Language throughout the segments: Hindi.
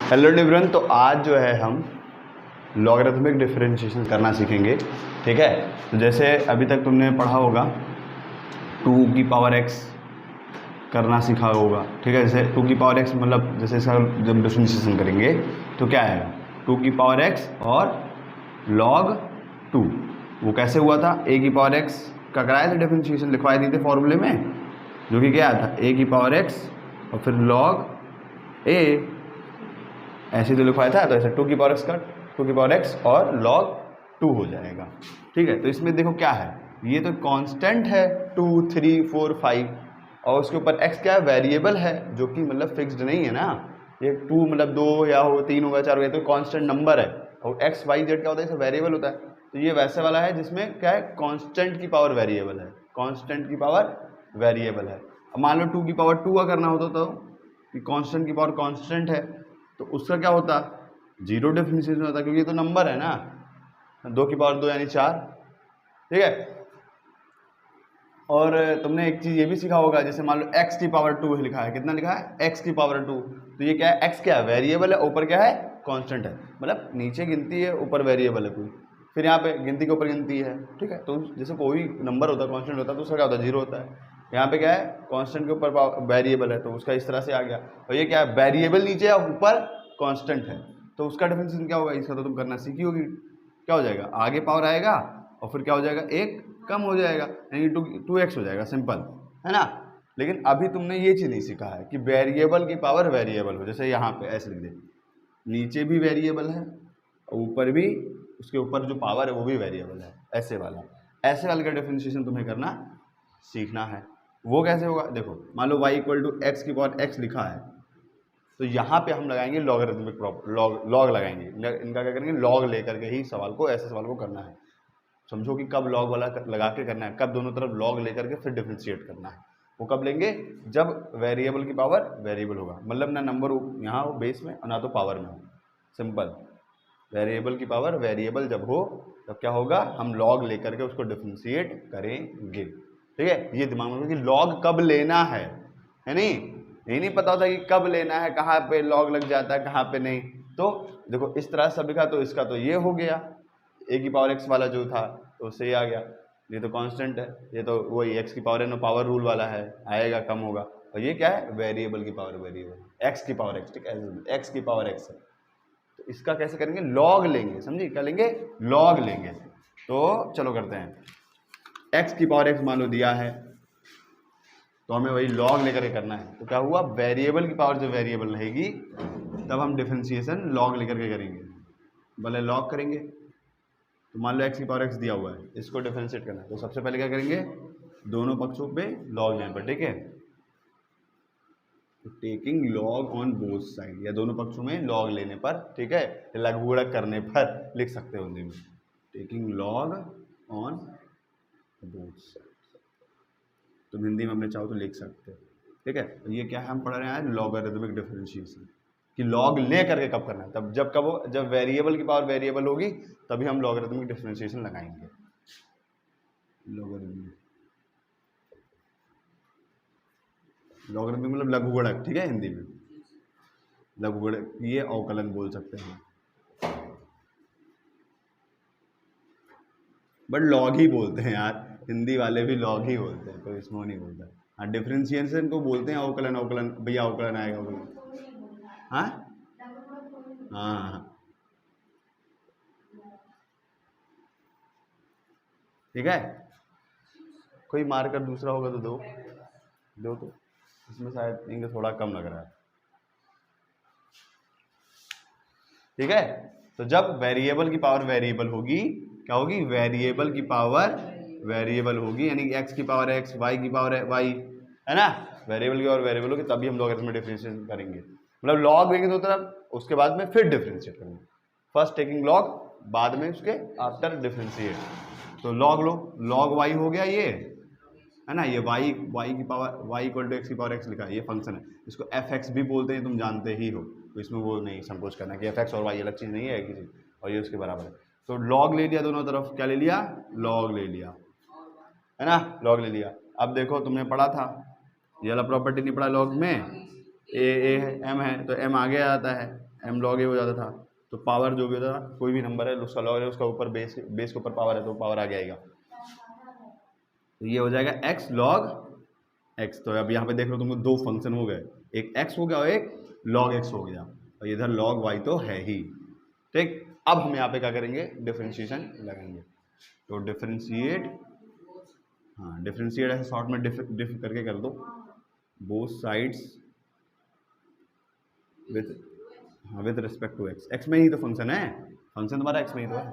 हेलो एवरीवन, तो आज जो है हम लॉगरिथमिक डिफरेंशिएशन करना सीखेंगे। ठीक है, तो जैसे अभी तक तुमने पढ़ा होगा 2 की पावर x करना सीखा होगा। ठीक है, जैसे 2 की पावर x मतलब जैसे इसका जब डिफरेंशिएशन करेंगे तो क्या आएगा 2 की पावर x और log 2। वो कैसे हुआ था, a की पावर x का कराया था डिफरेंशिएशन, लिखवाए दिए थे फॉर्मूले में, जो कि क्या था a की पावर x और फिर log a, ऐसे तो लिखवाया था। तो ऐसे 2 की पावर x का 2 की पावर x और log 2 हो जाएगा। ठीक है, तो इसमें देखो क्या है, ये तो कांस्टेंट है 2, 3, 4, 5 और उसके ऊपर x क्या है, वेरिएबल है, जो कि मतलब फिक्स्ड नहीं है ना। ये 2 मतलब 2 या हो 3 होगा 4 होगा, तो कांस्टेंट नंबर है। और x y z क्या होता है, इसे वेरिएबल होता है। तो ये वैसे वाला है जिसमें क्या है, कांस्टेंट की पावर वेरिएबल है, कांस्टेंट की पावर वेरिएबल है। अब मान लो 2 की पावर 2 का करना होता तो कांस्टेंट की पावर कांस्टेंट है, तो उसका क्या होता, जीरो डिफरेंशिएशन होता, क्योंकि ये तो नंबर है ना। 2 की पावर 2 यानी 4। ठीक है, और तुमने एक चीज ये भी सीखा होगा, जैसे मान लो x की पावर 2 लिखा है, कितना लिखा है x की पावर 2, तो ये क्या है, x क्या है, वेरिएबल है, ऊपर क्या है, कांस्टेंट है, मतलब नीचे गिनती है ऊपर वेरिएबल है कोई, फिर यहाँ पे गिनती के ऊपर गिनती है। ठीक है, तो जैसे कोई नंबर होता है कांस्टेंट होता है तो उसका क्या होता है, जीरो होता है। यहाँ पे क्या है, कांस्टेंट के ऊपर वेरिएबल है, तो उसका इस तरह से आ गया। और ये क्या है, वेरिएबल नीचे है ऊपर कांस्टेंट है, तो उसका डिफरेंशिएशन क्या होगा, इसका तो तुम करना सीखी होगी। क्या हो जाएगा, आगे पावर आएगा और फिर क्या हो जाएगा, एक कम हो जाएगा, यानी 2x हो जाएगा, सिंपल है ना। लेकिन अभी तुमने ये चीज़ नहीं सीखा है कि वेरिएबल की पावर वेरिएबल हो, जैसे यहाँ पे ऐसे लिख दे, नीचे भी वेरिएबल है और ऊपर भी, उसके ऊपर जो पावर है वो भी वेरिएबल है, ऐसे वाला। ऐसे वाले का डिफरेंशिएशन तुम्हें करना सीखना है। वो कैसे होगा, देखो मान लो y इक्वल टू एक्स की पावर x लिखा है, तो यहाँ पे हम लगाएंगे लॉगरिथमिक लॉग लगाएंगे। इनका क्या करेंगे, लॉग लेकर के ही सवाल को, ऐसे सवाल को करना है। समझो कि कब लॉग वाला लगा के करना है, कब दोनों तरफ लॉग लेकर के फिर डिफरेंशिएट करना है। वो कब लेंगे, जब वेरिएबल की पावर वेरिएबल होगा, मतलब ना नंबर यहाँ हो बेस में और ना तो पावर में हो, सिंपल। वेरिएबल की पावर वेरिएबल जब हो तब क्या होगा, हम लॉग लेकर के उसको डिफरेंशिएट करेंगे। ठीक है, ये दिमाग में कि लॉग कब लेना है नहीं, ये नहीं पता होता कि कब लेना है, कहाँ पे लॉग लग जाता है कहाँ पे नहीं। तो देखो इस तरह से सब लिखा, तो इसका तो ये हो गया, a की पावर x वाला जो था तो उससे ये आ गया, ये तो कांस्टेंट है, ये तो वही x की पावर है ना, पावर रूल वाला है, आएगा कम होगा। और ये क्या है, वेरिएबल की पावर वेरिएबल, x की पावर x। ठीक है, x की पावर x है, तो इसका कैसे करेंगे, लॉग लेंगे, समझिए क्या लेंगे, लॉग लेंगे। तो चलो करते हैं, x की पावर x मान लो दिया है, तो हमें वही लॉग लेकर के करना है। तो क्या हुआ, वेरिएबल की पावर जो वेरिएबल रहेगी तब हम डिफरेंशिएशन लॉग लेकर के करेंगे, भले लॉग करेंगे। तो मान लो x की पावर x दिया हुआ है, इसको डिफरेंशिएट करना है, तो सबसे पहले क्या करेंगे, दोनों पक्षों पे लॉग लेने पर। ठीक है, तो taking log on both side, या दोनों पक्षों में लॉग लेने पर, ठीक है, लघु गुणक करने पर लिख सकते हो हिंदी में, taking log on both side, तुम हिंदी में अपने चाहो तो लिख सकते हो। ठीक है, तो ये क्या है, हम पढ़ रहे हैं लॉगरिथमिक डिफरेंशिएशन, कि लॉग ले करके कब करना है, तब जब कब हो, जब वेरिएबल की पावर वेरिएबल होगी तभी हम लॉगरिथमिक डिफरेंशिएशन लगाएंगे। लॉगरिथमिक मतलब लघु गुणक, ठीक है, हिंदी में लघु गुणक, ये अवकलन बोल सकते हैं, बट लॉग ही बोलते हैं यार, हिंदी वाले भी लॉग ही बोलते हैं, कोई इसमें नहीं बोलता। हाँ, डिफरेंशिएशन को बोलते हैं अवकलन, अवकलन भैया अवकलन आएगा, अवकलन। हाँ हाँ, ठीक है, कोई मार्कर दूसरा होगा तो दो दो, तो इसमें शायद इनका थोड़ा कम लग रहा है। ठीक है, तो जब वेरिएबल की पावर वेरिएबल होगी, क्या होगी, वेरिएबल की पावर वेरिएबल होगी, यानी x की पावर x, y की पावर y, है ना, वेरिएबल की पावर वेरिएबल होगी, तभी हम लॉगरिथमिक डिफरेंशिएशन करेंगे। मतलब लॉग लेंगे दो तरफ, उसके बाद में फिर डिफरेंशिएट करेंगे, फर्स्ट टेकिंग लॉग, बाद में उसके आफ्टर डिफरेंशिएट। तो लॉग लो, लॉग y हो गया ये, है ना, ये y की power y equal to x की पावर x लिखा है, ये फंक्शन है, इसको fx भी बोलते हैं, तुम जानते ही हो, तो इसमें वो नहीं संकोच करना कि fx और y अलग चीज़ नहीं है किसी, और ये उसके बराबर है। तो लॉग ले लिया दोनों तरफ, क्या ले लिया, लॉग ले लिया, है ना, लॉग ले लिया। अब देखो तुमने पढ़ा था, ये वाला प्रॉपर्टी नहीं पढ़ा लॉग में, ए है m है, तो m आगे आता है, एम लॉग ए हो जाता था। तो पावर जो भी होता था, कोई भी नंबर है उसका लॉग है, उसका ऊपर बेस के ऊपर पावर है तो पावर आगे आएगा। तो ये हो जाएगा एक्स लॉग एक्स। तो अब यहाँ पे देख लो तुमको दो फंक्शन हो गए, एक एक्स हो गया और एक लॉग एक्स हो गया, और इधर लॉग वाई तो है ही। ठीक, अब हम यहाँ पे क्या करेंगे, डिफरेंशिएशन लगाएंगे। तो डिफरेंशिएट, हाँ डिफरेंशिएट ऐसे शॉर्ट में डिफ करके कर दो, बोथ साइड्स विथ, हाँ with respect to x. X में ही तो फंक्शन है, फंक्शन तुम्हारा एक्स में ही तो है।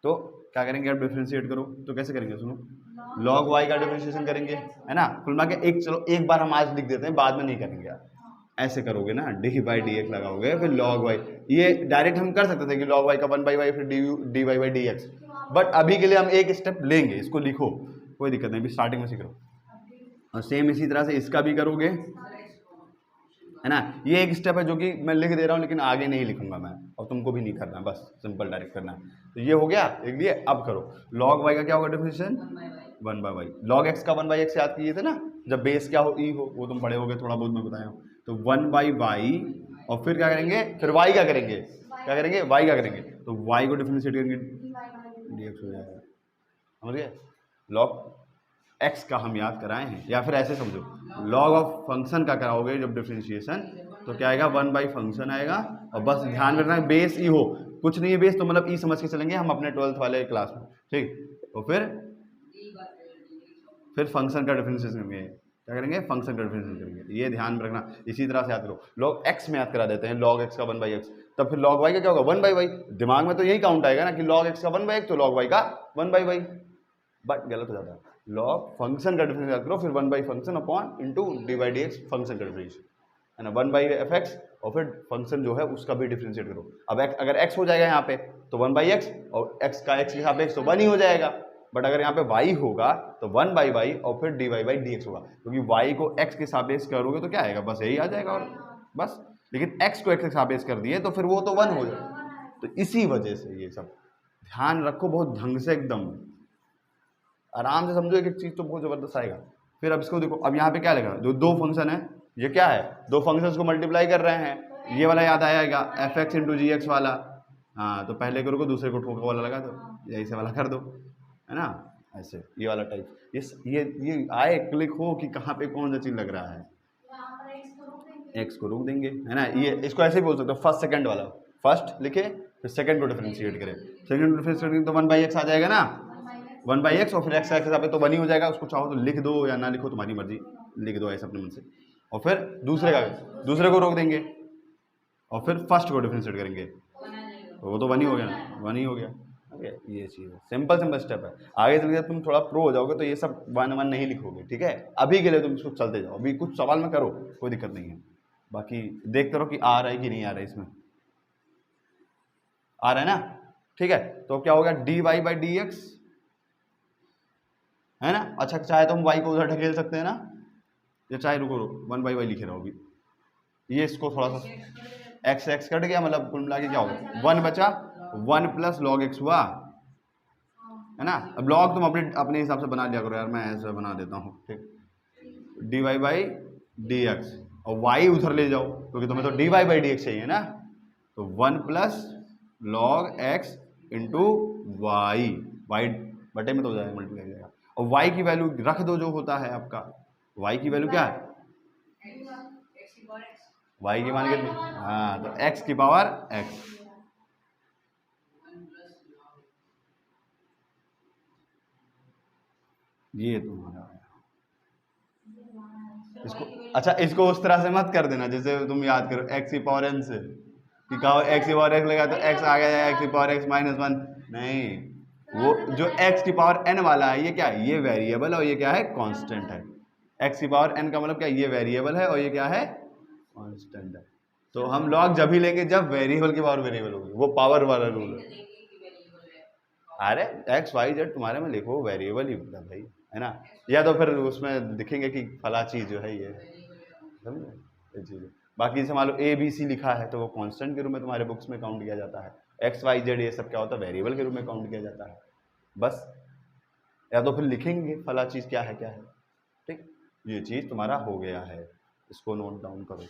तो क्या करेंगे, आप डिफरेंशिएट करो तो कैसे करेंगे, सुनो, लॉग वाई का डिफरेंशिएशन करेंगे, है ना। कुल मिला के एक, चलो एक बार हम आज लिख देते हैं, बाद में नहीं करेंगे यार। ऐसे करोगे ना, डी बाई डी एक्स लगाओगे, फिर लॉग वाई, ये डायरेक्ट हम कर सकते थे कि लॉग वाई का 1/y फिर d y by d x, but अभी के लिए हम एक स्टेप लेंगे, इसको लिखो, कोई दिक्कत नहीं, अभी स्टार्टिंग में सीख लो। और सेम इसी तरह से इसका भी करोगे, है ना। ये एक स्टेप है जो कि मैं लिख दे रहा हूँ, लेकिन आगे नहीं लिखूंगा मैं, और तुमको भी नहीं करना, बस सिंपल डायरेक्ट करना है। तो ये हो गया एक लिए। अब करो लॉग वाई का क्या होगा डिफरेंशिएशन, 1/y। लॉग एक्स का 1/x याद किए थे ना, जब बेस क्या हो, ई हो, वो तुम पढ़े होगे थोड़ा बहुत, मैं बताया हूँ। तो 1/y, और फिर क्या करेंगे, फिर y क्या करेंगे, क्या करेंगे, y क्या करेंगे, तो y को डिफरेंशिएट करेंगे, dx हो जाएगा, समझ गए। लॉग एक्स का हम याद कराए हैं, या फिर ऐसे समझो, लॉग ऑफ फंक्शन का कराओगे जब डिफरेंशिएशन, तो क्या आएगा, 1 फंक्शन आएगा। और बस ध्यान में रखना है बेस ई हो, कुछ नहीं है बेस तो मतलब ई समझ के चलेंगे हम अपने 12th वाले क्लास में, ठीक। तो फिर फंक्शन का डिफरेंशिएशन करेंगे, क्या करेंगे, फंक्शन का डिफरेंशिएशन करेंगे, ये ध्यान में रखना। इसी तरह से याद करो, लॉग एक्स में याद करा देते हैं, लॉग एक्स का 1/x, तब फिर लॉग वाई का क्या होगा, 1/y। दिमाग में तो यही काउंट आएगा ना कि लॉग एक्स का 1/x तो लॉग वाई का 1/y, बट गलत हो जाता है। लॉग फंक्शन का डिफरेंस याद करो, फिर 1 function upon into D by d x, function का डिफरेंस, है ना, 1/f(x), और फिर फंक्शन जो है उसका भी डिफरेंशिएट करो। अब अगर x हो जाएगा यहाँ पे तो 1/x, और x का x के सापेक्ष तो 1 ही हो जाएगा, बट अगर यहाँ पे y होगा तो 1/y और फिर dy बाई dx होगा, क्योंकि y को x के सापेक्ष करोगे तो क्या आएगा, बस यही आ जाएगा, और बस। लेकिन x को x के सापेक्ष कर दिए तो फिर वो तो 1 हो जाएगा। तो इसी वजह से ये सब ध्यान रखो बहुत ढंग से, एकदम आराम से समझो, एक एक चीज तो बहुत जबरदस्त आएगा। फिर अब इसको देखो, अब यहाँ पे क्या लिखा है, जो दो फंक्शन है, ये क्या है, दो फंक्शंस को मल्टीप्लाई कर रहे हैं, ये वाला याद आएगा fx इंटू जी एक्स वाला, हाँ तो पहले करो दूसरे को ठोका वाला लगा दो, ऐसे वाला कर दो, है ना, ऐसे ये वाला टाइप। ये आए क्लिक हो कि कहाँ पे कौन सा चीज लग रहा है, एक्स को रोक देंगे, है ना। ये इसको ऐसे भी बोल सकते हो, फर्स्ट सेकंड वाला, फर्स्ट लिखे फिर सेकंड को डिफरेंशिएट करें, सेकंड को डिफरेंशिएट करें तो 1/x आ जाएगा ना, 1/x, और फिर एक्स का हिसाब तो 1 ही हो जाएगा। उसको चाहो तो लिख दो या ना लिखो, तुम्हारी मर्जी, लिख दो ऐसे अपने मन से। और फिर दूसरे को रोक देंगे, और फिर फर्स्ट को डिफरेंशिएट करेंगे, तो वो तो 1 ही हो गया ना, 1 ही हो गया। ये चीज़ है, सिंपल स्टेप है। आगे चल के तुम थोड़ा प्रो हो जाओगे तो ये सब 1 नहीं लिखोगे, ठीक है। अभी के लिए तुम इसको चलते जाओ, अभी कुछ सवाल में करो, कोई दिक्कत नहीं है। बाकी देखते रहो कि आ रहा है कि नहीं आ रहा है, इसमें आ रहा है ना, ठीक है। तो क्या हो गया, d y by d x, है ना। अच्छा चाहे तो हम y को उधर ढकेल सकते हैं ना, या चाहे रुको 1/y लिखे रहो अभी, ये इसको थोड़ा सा x कट गया, मतलब कुल मिला के क्या होगा, 1 बचा, 1 प्लस लॉग एक्स हुआ, है ना। अब लॉग तुम अपने हिसाब से बना लिया करो यार, मैं ऐसे बना देता हूँ, ठीक। D y by d x, और y उधर ले जाओ क्योंकि तुम्हें तो d y by d x चाहिए ना, तो 1 plus log x into y, y बटे में तो हो जाएगा, मल्टीप्लाई हो जाएगा। और y की वैल्यू रख दो, जो होता है आपका y की वैल्यू क्या है, y की मान कितनी, हाँ तो x की पावर x, ये तुम्हारा है। इसको अच्छा, इसको उस तरह से मत कर देना जैसे तुम याद करो x की पावर n से, कि कहो x की पावर x लगा तो x आ गया x की पावर x -1, नहीं, वो जो x की पावर n वाला है ये क्या है, ये वेरिएबल है, और ये क्या है, कांस्टेंट है। x की पावर n का मतलब क्या, ये वेरिएबल है और ये क्या है, कांस्टेंट है। तो हम लॉग जब ही लेंगे जब वेरिएबल की पावर वेरिएबल होगी, वो पावर वाला रूल है। अरे x y z तुम्हारे में लिखो, वेरिएबल ही होता है भाई, है ना। या तो फिर उसमें दिखेंगे कि फला चीज जो है ये, समझे, ये चीज। बाकी जैसे मान लो ए बी सी लिखा है तो वो कांस्टेंट के रूप में तुम्हारे बुक्स में काउंट किया जाता है, एक्स वाई जेड ये सब क्या होता है, वेरिएबल के रूप में काउंट किया जाता है, बस। या तो फिर लिखेंगे फला चीज़ क्या है, ठीक। ये चीज़ तुम्हारा हो गया है, इसको नोट डाउन करो।